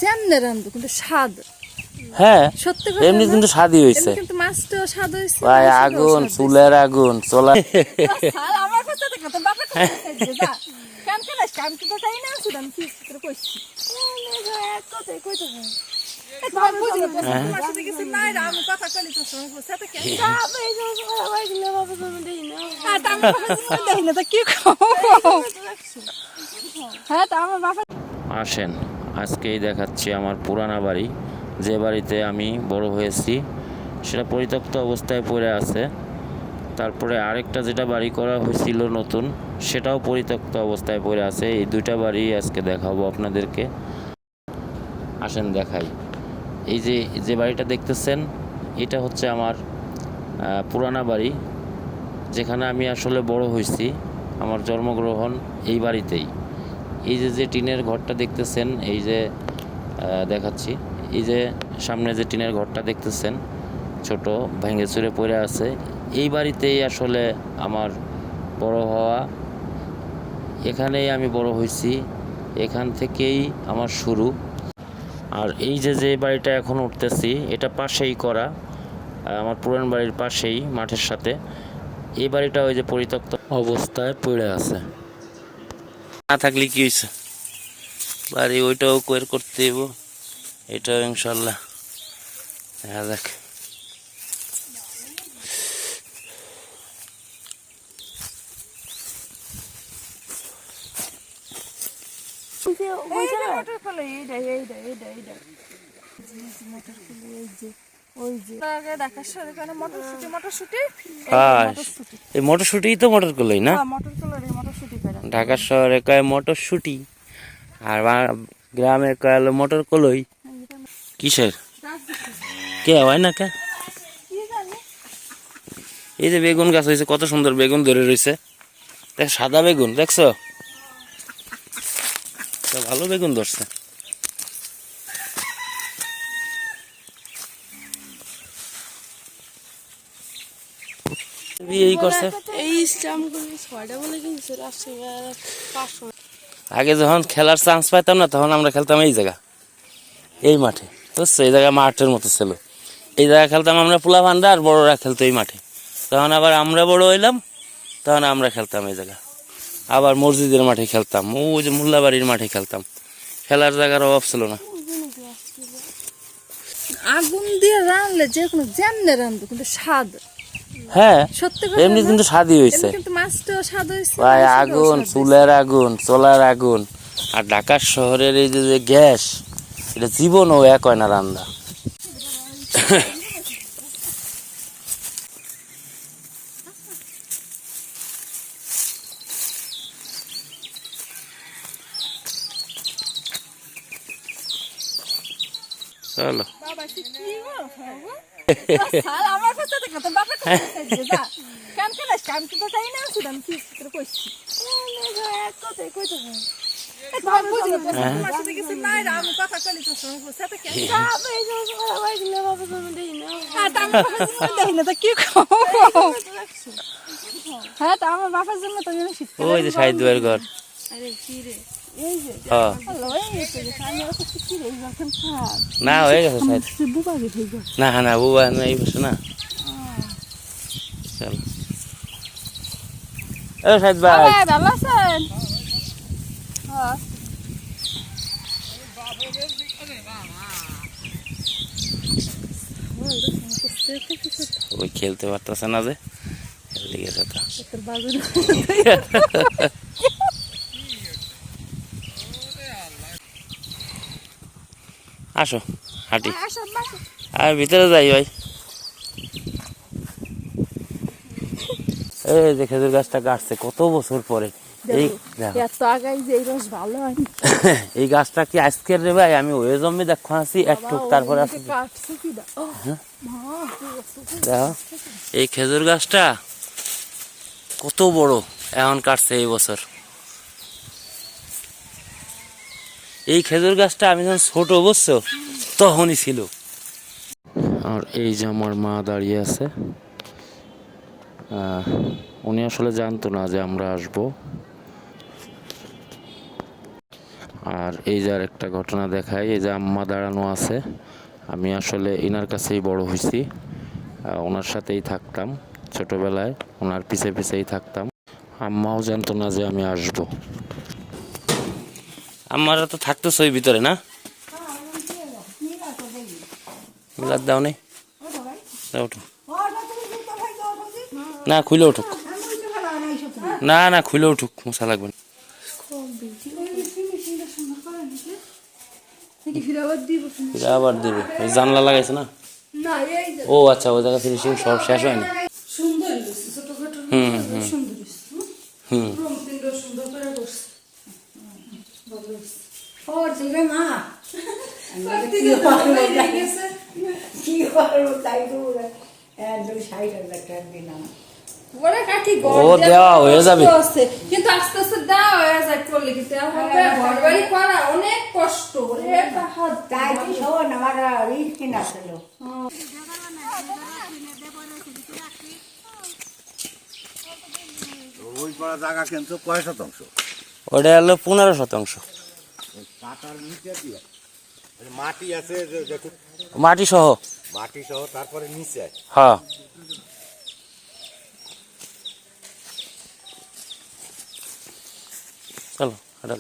যেমনে রান্ধু কিন্তু স্বাদ। হ্যাঁ সত্যি এমনি কিন্তু স্বাদই হয়েছে কিন্তু মাছটাও স্বাদ হয়েছে। ভাই, আগুন চুলের আগুন চলা। আমার কাছে তো তোর বাপের কাছে যা কাম করে কাম তো তাই না শুধু আমি কি করে কইছি এক কথাই কইতে হয়। তোমার বুঝি না তোমার সাথে কিছু নাই রে, আমি কথা কইলি তো সঙ্গে সাথে কেন যাবে এই যে সবাই গেলে বাবা তুমি দেই না আর আমি বাবা দেই না তো কি খাবো। হ্যাঁ তা আমার বাবা আসেন আজকেই দেখাচ্ছি আমার পুরানা বাড়ি, যে বাড়িতে আমি বড় হয়েছি। সেটা পরিত্যক্ত অবস্থায় পড়ে আছে। তারপরে আরেকটা যেটা বাড়ি করা হয়েছিল নতুন, সেটাও পরিত্যক্ত অবস্থায় পড়ে আছে। এই দুইটা বাড়ি আজকে দেখাবো আপনাদেরকে। আসেন দেখাই। এই যে যে বাড়িটা দেখতেছেন, এটা হচ্ছে আমার পুরানা বাড়ি, যেখানে আমি আসলে বড় হয়েছি। আমার জন্মগ্রহণ এই বাড়িতেই। এই যে যে টিনের ঘরটা দেখতেছেন, এই যে দেখাচ্ছি, এই যে সামনে যে টিনের ঘরটা দেখতেছেন ছোট ভেঙে চুরে পড়ে আছে, এই বাড়িতেই আসলে আমার বড় হওয়া। এখানেই আমি বড় হয়েছি, এখান থেকেই আমার শুরু। আর এই যে যে বাড়িটা এখন উঠতেছি, এটা পাশেই করা, আমার পুরান বাড়ির পাশেই মাঠের সাথে। এই বাড়িটা ওই যে পরিত্যক্ত অবস্থায় পড়ে আছে। না থাকলে কি হয়েছে, বাড়ি ওইটাও কোয়ের করতে দেব, এটাও ইনশাল্লাহ দেখা যাক। এই মটরশুটি তো মটর কলাই না, ঢাকা শহরে কয় মটরশুটি, আর গ্রামে কয় হলো মটর কলই। কিসের কে হয় না কে? এই যে বেগুন গাছ হয়েছে, কত সুন্দর বেগুন ধরে রয়েছে, দেখ সাদা বেগুন দেখছো, ভালো বেগুন ধরছে। আগে যখন খেলার চান্স পাইতাম না, তখন আমরা খেলতাম এই জায়গা, এই মাঠে, বুঝছো? এই জায়গা মাঠের মতো ছিল, এই জায়গা খেলতাম আমরা পোলা ভান্ডা, আর বড়রা খেলতো এই মাঠে। তখন আবার আমরা বড় হইলাম, তখন আমরা খেলতাম এই জায়গা। আবার মসজিদের মাঠে খেলতাম, ওই যে মোল্লাবাড়ির মাঠে খেলতাম। খেলার জায়গার অভাব ছিল না। আগুন দিয়ে রানলে যে কোনো যেমনে রান্ধু কিন্তু স্বাদ। হ্যাঁ এমনি কিন্তু স্বাদই হয়েছে কিন্তু মাছটাও স্বাদ হয়েছে ভাই, আগুন চুলের আগুন চলার আগুন। আর ঢাকা শহরের এই যে যে গ্যাস, এটা জীবনও এক হয় না রান্না। চলো আমার কাছে তো তোর বাপের কাছে যা কাম করে কাম তো তাই না শুধু আমি কি করে কইছি এক কথাই কইতে হয়। তোমার বুঝি না তোমার সাথে কিছু নাই রে, আমি কথা কইলি তো সঙ্গে সাথে কেন যাবে এই যে সবাই গেলে বাবা তুমি দেই না আর আমি বাবা দেই না তো কি খাবো। হ্যাঁ তা আমার বাবার জন্য তো আমি শিখতে ওই যে সাইদ দুয়ার ঘর। আরে কি রে এই যে হ্যাঁ হ্যালো এই যে আমি ওকে কি রে যখন খাই না হয়ে গেছে সাইদ, বুবা গেছে না না বুবা না এই বসে না। চলো এ সাইদ ভাই, ভালো আছেন? ওই খেলতে পারতেছে না যে, এদিকে কথা। আসো হাঁটি, আর ভিতরে যাই ভাই। এই যে খেজুর গাছটা কাটছে কত বছর পরে, এই এই গাছটা কি আজকের রে ভাই? আমি ওই জমি দেখো আছি একটু, তারপরে দেখো এই খেজুর গাছটা কত বড়, এখন কাটছে এই বছর। এই খেজুর গাছটা আমি যখন ছোট বুঝছো তখনই ছিল। আর এই যে আমার মা দাঁড়িয়ে আছে, উনি আসলে জানতো না যে আমরা আসবো। আর এই যে আরেকটা ঘটনা দেখাই, এই যে আম্মা দাঁড়ানো আছে, আমি আসলে এনার কাছেই বড় হয়েছি, ওনার সাথেই থাকতাম ছোটবেলায়, ওনার পিছে পিছেই থাকতাম। আম্মাও জানতো না যে আমি আসবো। আম্মারা তো থাকতেছে ওই ভিতরে না, মিলাদ দাও নেই, দাও ওঠো। না খুলে উঠুক, না না খুলে উঠুক, মশা লাগবে না। ফিরে আবার দিবে, ওই জানলা লাগাইছে না। ও আচ্ছা, ওই জায়গা ফিনিশিং সব শেষ হয়নি। হুম হুম হুম ওরা কাকি ও দেওয়া হয়ে যাবে, কিন্তু আস্তে আস্তে দেওয়া হয়ে যায় করলে কিন্তু হবে ঘর বাড়ি করা অনেক কষ্ট তাই কি শোন আমার ঋণ কিনা ছিল ওই পাড়া জায়গা কিন্তু কয় শতাংশ? ওটা হলো 15%। কাটার নিচে দিয়ে মাটি আছে দেখো, মাটি সহ। মাটি সহ তারপরে নিচে হ্যাঁ চলো, এটা